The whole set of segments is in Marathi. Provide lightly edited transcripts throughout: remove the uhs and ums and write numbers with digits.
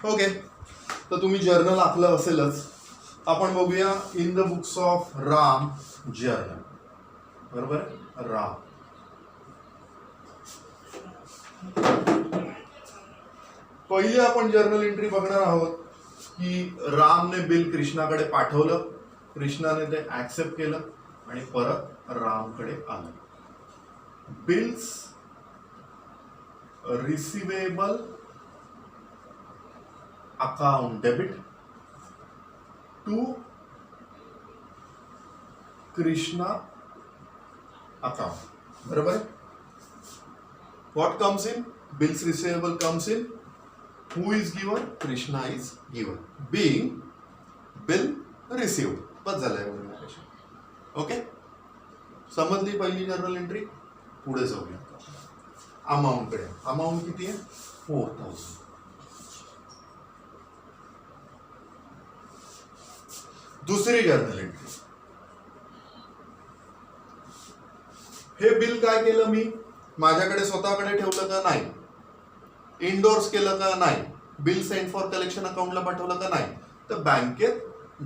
ओके, तर तुम्ही जर्नल आखलं असेलच. आपण बघूया in the books of Ram journal. बरोबर, राम. पहिली आपण जर्नल एंट्री बघणार आहोत की रामने बिल कृष्णाकडे पाठवलं, कृष्णाने ते ऍक्सेप्ट केलं आणि परत रामकडे आलं. Bills receivable account debit to Krishna account. बरोबर. What comes in? Bills receivable comes in. Who is given? Krishna is given. Being bill received. बस झालंय. ओके, समजली पहिली जर्नल एंट्री. पुढे जाऊया अमाऊंट कडे. अमाऊंट किती आहे? 4000. दुसरी जर्नल एंट्री. हे बिल काय केलं मी? माझ्याकडे स्वतःकडे ठेवलं का? नाही. इंडोर्स केलं का? नाही. बिल सेंड फॉर कलेक्शन अकाउंटला पाठवलं का? नाही. तर बँकेत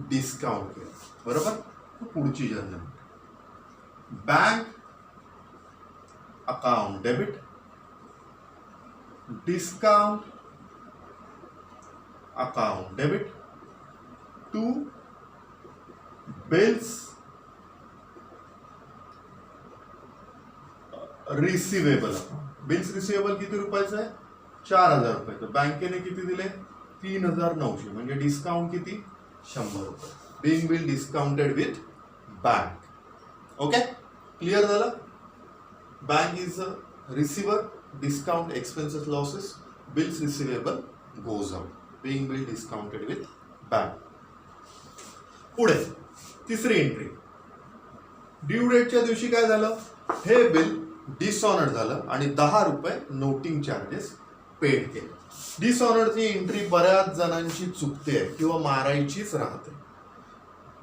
डिस्काउंट केलं. बरोबर. पुढची journal. Bank account debit discount account debit to bills receivable account. Bills receivable किती रुपयाचं आहे? 4000 रुपये. तर बँकेने किती दिले? 3900. म्हणजे डिस्काउंट किती? 100 रुपये. Being bill discounted with bank. Okay, clear झालं. Bank is a receiver, discount expenses losses, bills receivable goes out. Being bill discounted with bank. पुढे तिसरी एंट्री. ड्यू डेटच्या दिवशी काय झालं? हे बिल डिसऑनर्ड झालं आणि 10 रुपये नोटिंग चार्जेस पेड केले. डिसऑनर्डची एंट्री बऱ्याच जणांची चुकते किंवा मारायचीच राहते.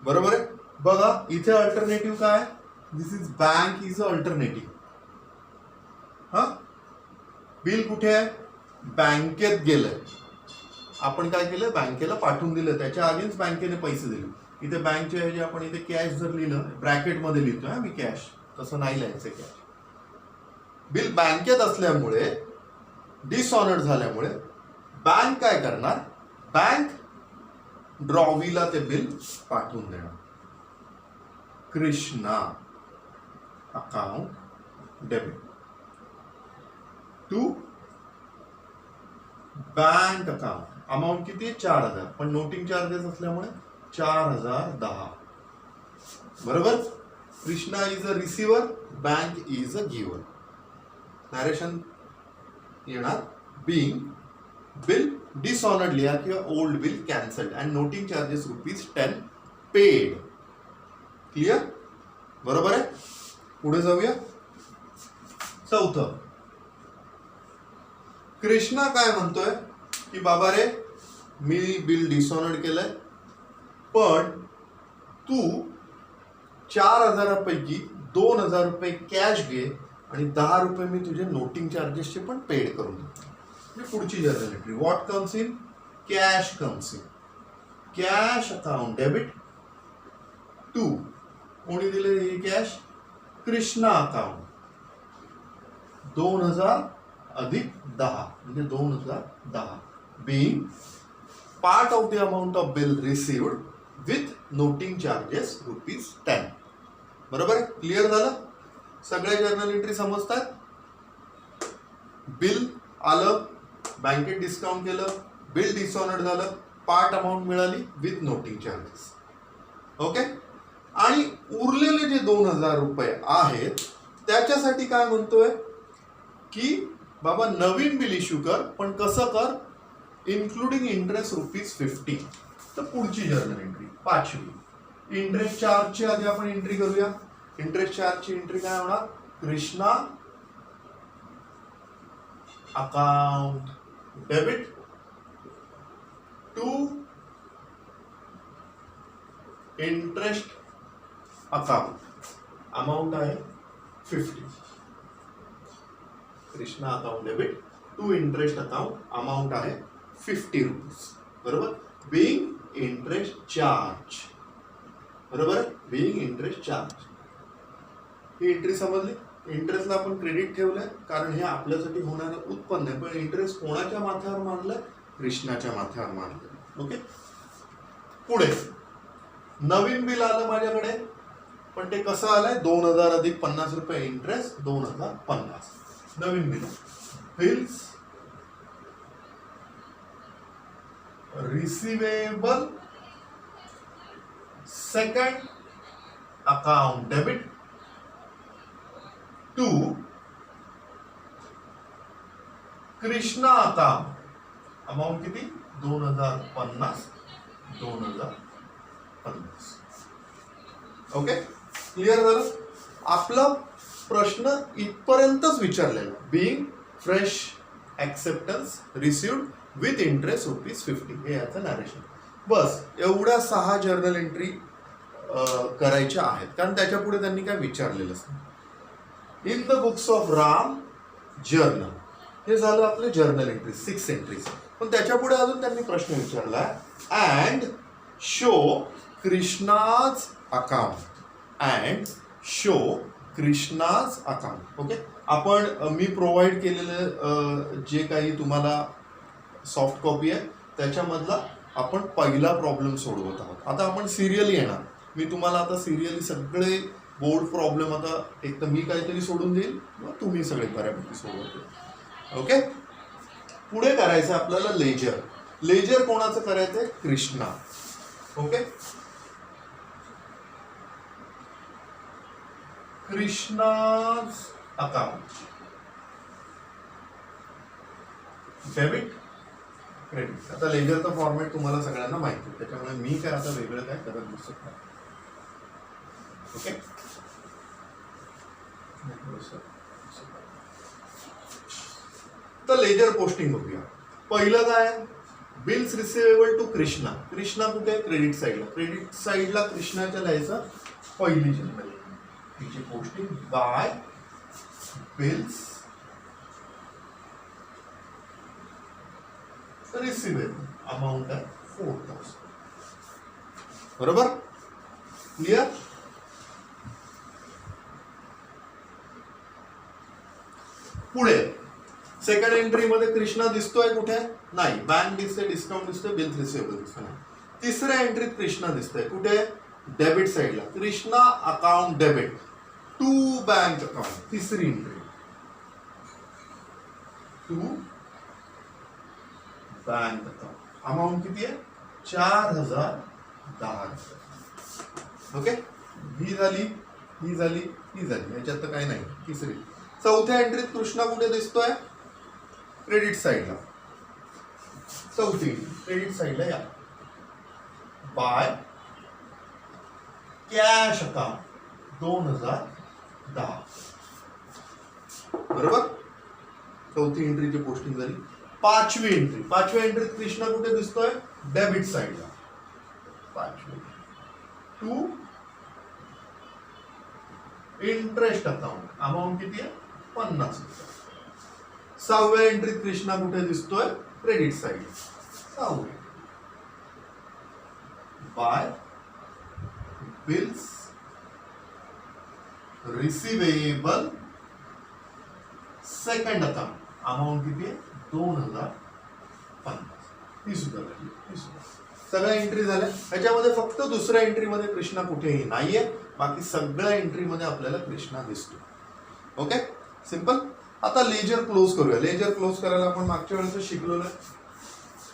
बरोबर आहे. बघा इथे अल्टरनेटिव्ह काय? दिस इज बँक इज अल्टरनेटिव्ह. हा, बिल कुठे आहे? बँकेत गेलंय. आपण काय केलं? बँकेला पाठवून दिलं, त्याच्या आधीच बँकेने पैसे दिले. इथे बँकच्या ऐवजी आपण इथे कॅश जर लिहिलं, ब्रॅकेट मध्ये लिहितोय मी कॅश, तसं नाही लिहायचं कॅश. बिल बँकेत असल्यामुळे, डिसऑनर्ड झाल्यामुळे बँक काय करणार? बँक ड्रॉवीला ते बिल पाठवून देणार. Krishna account debit to bank account. Amount किती? 4000. पण नोटिंग चार्जेस असल्यामुळे 4010. बरोबर. Krishna is a receiver, bank is a giver. Narration येणार. बिंग बिल डिसऑनर्ड लिहा किंवा old bill cancelled and noting charges ₹10 paid. Clear. बरोबर आहे. पुढे जाऊया. चौथं. कृष्णा काय म्हणतोय की बाबा रे, मी बिल डिसऑनर्ड केलंय, पण तू 4000 पैकी 2000 रुपये कॅश घे आणि 10 रुपये मी तुझे नोटिंग चार्जेसचे पण पेड करून देतो. पुढची journal entry. What comes in? Cash comes in. Cash account debit to. कोणी दिले ही कॅश? कृष्णा अकाउंट. 2000 अधिक 10 म्हणजे 2010. Being part of the amount of bill received with noting charges ₹10. बरोबर. क्लिअर झालं. सगळे जर्नल एंट्री समजतात. बिल आलं, बँकेत डिस्काउंट केलं, बिल डिसऑनर्ड झालं, पार्ट अमाऊंट मिळाली विथ नोटिंग चार्जेस. ओके. आणि उरलेले जे 2000 रुपये आहेत त्याच्यासाठी काय म्हणतोय की बाबा नवीन बिल इश्यू कर, पण कसं कर? Including interest ₹50. तर पुढची जर्नल एंट्री 5वी. इंटरेस्ट चार्जची आधी आपण एंट्री करूया. इंटरेस्ट चार्जची एंट्री काय होणार? Krishna account debit to interest account. Amount आहे 50. Krishna account debit to interest account. Amount आहे 50 रुपीज. बरोबर. Being interest charge. बरोबर. Being interest charge. ही एंट्री समजली. इंटरेस्टला आपण क्रेडिट ठेवलंय कारण हे आपल्यासाठी होणारं उत्पन्न आहे. पण इंटरेस्ट कोणाच्या माथ्यावर मारलंय? कृष्णाच्या माथ्यावर मारलंय. ओके. पुढे नवीन बिल आलं माझ्याकडे, पण ते कसं आलंय? 2000 अधिक 50 रुपये इंटरेस्ट, 2050 नवीन bill. Bills receivable second account debit to Krishna account. Amount किती? 2050. 2050. ओके. क्लिअर झालं. आपला प्रश्न इथपर्यंतच विचारलेला. Being fresh acceptance received with interest ₹50. हे याचं नॅरेशन. बस एवढ्या 6 जर्नल एंट्री करायच्या आहेत, कारण त्याच्या पुढे त्यांनी काय विचारलेलंच नाही. In the books of Ram journal. हे झालं आपले जर्नल एंट्री 6 एंट्रीज. पण त्याच्या पुढे अजून त्यांनी प्रश्न विचारला. And show Krishna's account. And show Krishna's account. Okay. आपण मी प्रोव्हाइड केलेलं जे काही तुम्हाला सॉफ्ट कॉपी आहे त्याच्यामधला आपण पहिला प्रॉब्लेम सोडवत आहोत. आता आपण सिरियली येणार. मी तुम्हाला आता सिरियली सगळे बोर्ड प्रॉब्लेम आता एक तर मी काहीतरी सोडून देईल, मग तुम्ही सगळे बऱ्यापैकी सोडवतील. ओके. पुढे करायचं आपल्याला लेजर. लेजर कोणाचं करायचंय? Krishna. Okay. Krishna's account debit credit. आता लेजरचा फॉर्मॅट तुम्हाला सगळ्यांना माहिती आहे, त्याच्यामुळे मी काय आता वेगळं काय करत बसत नाही. ओके. तर लेजर पोस्टिंग बघूया. पहिलं काय? Bills receivable to Krishna. Krishna कुठे आहे? क्रेडिट साईडला. क्रेडिट साईडला कृष्णाच्या लिहायचं पहिली जर्नल. तिची posting by bills receivable. Amount आहे 4000. बरोबर. क्लिअर. पुढे सेकंड एंट्री मध्ये कृष्णा दिसतोय कुठे? नाही. बँक दिसते, डिस्काउंट दिसतोय, बिल्स रिसिवेबल दिसतोय. तिसऱ्या एंट्रीत कृष्णा दिसतोय कुठे? डेबिट साईडला. Krishna account debit to bank account. तिसरी entry to bank account. Amount किती आहे? 4010. ओके. ही झाली, ही झाली, ही झाली. याच्यात तर काही नाही. तिसरी. चौथ्या एंट्रीत कृष्णा कुठे दिसतोय? क्रेडिट साईडला. चौथी क्रेडिट साईडला या. By cash account 2010. बरोबर. चौथी एंट्रीची पोस्टिंग झाली. पाचवी एंट्री. पाचव्या एंट्रीत कृष्णा कुठे दिसतोय? डेबिट साईडला. पाचवी टू इंटरेस्ट अकाउंट. अमाऊंट किती आहे? 50. सहाव्या एंट्रीत कृष्णा कुठे दिसतोय? क्रेडिट साईडला. सहावी by bills receivable second account. Amount किती आहे? 2050. ही सुद्धा झाली. ही सुद्धा. सगळ्या एंट्री झाल्या. ह्याच्यामध्ये फक्त दुसऱ्या एंट्रीमध्ये कृष्णा कुठेही नाहीये. बाकी सगळ्या एंट्रीमध्ये आपल्याला कृष्णा दिसतो. ओके. सिंपल. आता लेजर क्लोज करूया. लेजर क्लोज करायला आपण मागच्या वेळेस शिकलो.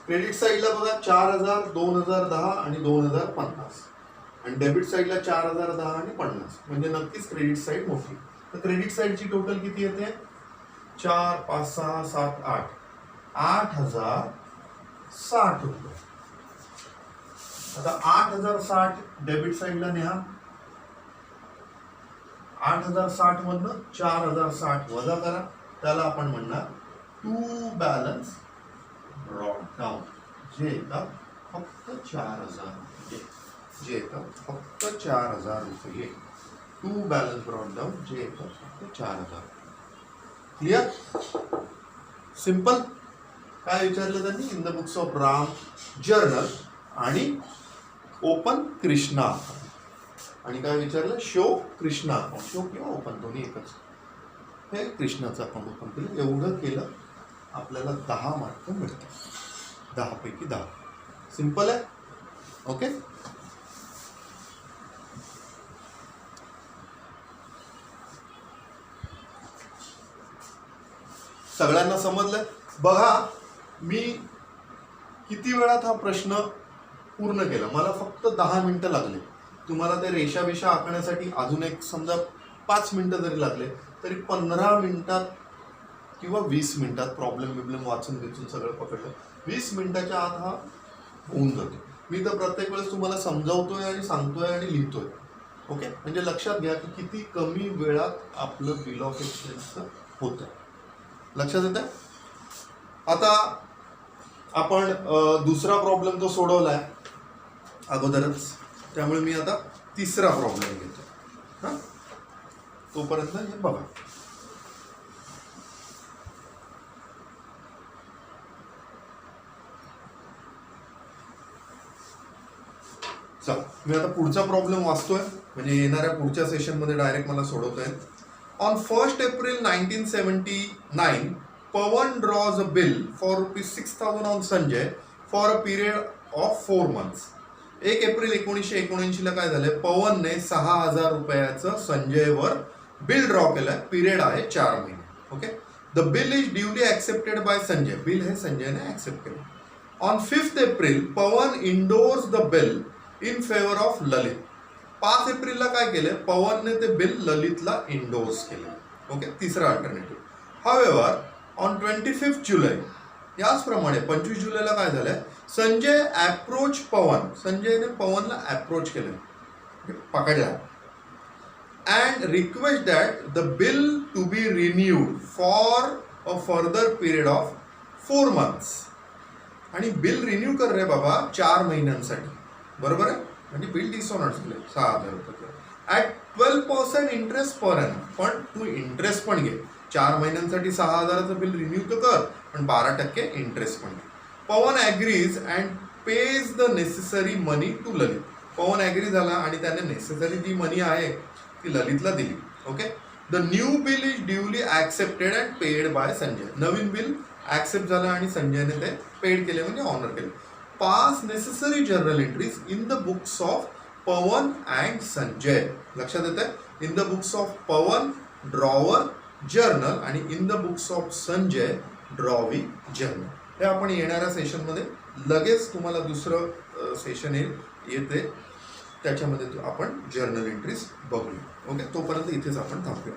क्रेडिट साईडला बघा 4000, 2010 आणि 2050. आणि डेबिट साईडला 4010 आणि 50. म्हणजे नक्कीच क्रेडिट साईड मोठी. तर क्रेडिट साईडची टोटल किती येते? 4, 5, 6, 7, 8. 8060 रुपये. आता 8060 डेबिट साईडला न्या. 8060 मधनं 4060 वजा करा. त्याला आपण म्हणणार टू बॅलन्स ब्रॉड डाऊन. जे येतात फक्त 4000 रुपये. जे येतात फक्त 4000 रुपये. टू बॅलन्स ब्रॉड डाऊन जे येतात फक्त 4000. क्लिअर. सिंपल. काय विचारलं त्यांनी? In the books of Ram journal आणि ओपन कृष्णा आणि काय विचारलं? Show Krishna account. शो किंवा ओपन दोन्ही एकच. हे कृष्णाचं अकाउंट ओपन केलं. एवढं केलं आपल्याला 10 मार्क मिळतात. 10 पैकी 10. सिंपल आहे. ओके. सगळ्यांना समजलं? बघा मी किती वेळात हा प्रश्न पूर्ण केला. मला फक्त 10 मिनिटं लागले. तुम्हाला ते रेषा आखण्यासाठी अजून एक समजा 5 मिनिटं जरी लागले तरी 15 मिनिटात किंवा 20 मिनिटात प्रॉब्लेम वाचून सगळं पकडलं 20 मिनिटाच्या आत हा होऊन जातो. मी तर प्रत्येक वेळेस तुम्हाला समजावतोय आणि सांगतोय आणि लिहितोय. ओके. म्हणजे लक्षात घ्या की किती कमी वेळात आपलं बिल ऑफ एक्सचेंजचं होतं. लक्षात येतं? आता आपण दुसरा प्रॉब्लेम तो सोडवलाय अगोदरच, त्यामुळे मी आता तिसरा प्रॉब्लेम घेतो. हां, तोपर्यंत हे बघा. चला मी आता पुढचा प्रॉब्लेम वाचतोय म्हणजे येणाऱ्या पुढच्या सेशनमध्ये डायरेक्ट मला सोडवता येईल. On 1st April 1979, Pawan draws a bill for ₹6,000 on Sanjay for a period of 4 months. 1 April 1979 ला काय झालंय? पवनने 6,000 रुपयाचं संजयवर बिल ड्रॉ केलंय. पिरियड आहे 4 महिने. Okay. The bill is duly accepted by Sanjay. Bill हे संजयने ऍक्सेप्ट केलं. On 5th April Pawan endorse the bill in favour of Lalit. 5 एप्रिलला काय केलं? पवनने ते बिल ललितला इंडोर्स केलं. ओके. तिसरा अल्टरनेटिव्ह. हावेवर ऑन 25 जुलै याचप्रमाणे 25 जुलैला काय झालंय? संजय अप्रोच पवन. संजयने पवनला अप्रोच केलं, पकडला and request that the bill to be renewed for a further period of 4 months. आणि बिल रिन्यू कर रे बाबा 4 महिन्यांसाठी. बरोबर आहे. म्हणजे बिल डिसऑनर्ड झाले 6,000 रुपये ॲट 12% इंटरेस्ट पर एनम. पण तू इंटरेस्ट पण घे. 4 महिन्यांसाठी 6,000चं बिल रिन्यू तर कर, पण 12% इंटरेस्ट पण घे. Pawan agrees and pays the necessary money to Lalit. Pawan agree झाला आणि त्याने नेसेसरी जी मनी आहे ती ललितला दिली. Okay. The new bill is duly accepted and paid by Sanjay. नवीन बिल ॲक्सेप्ट झालं आणि संजयने ते पेड केले म्हणजे ऑनर केले. Pass necessary journal entries in the books of Pawan and Sanjay. लक्षात येते? In the books of Pawan drawer journal आणि in the books of Sanjay drawee journal. हे आपण येणाऱ्या सेशनमध्ये लगेच तुम्हाला दुसरं सेशन येते त्याच्यामध्ये आपण जर्नल एंट्रीज बघूया. ओके. तोपर्यंत इथेच आपण थांबूया.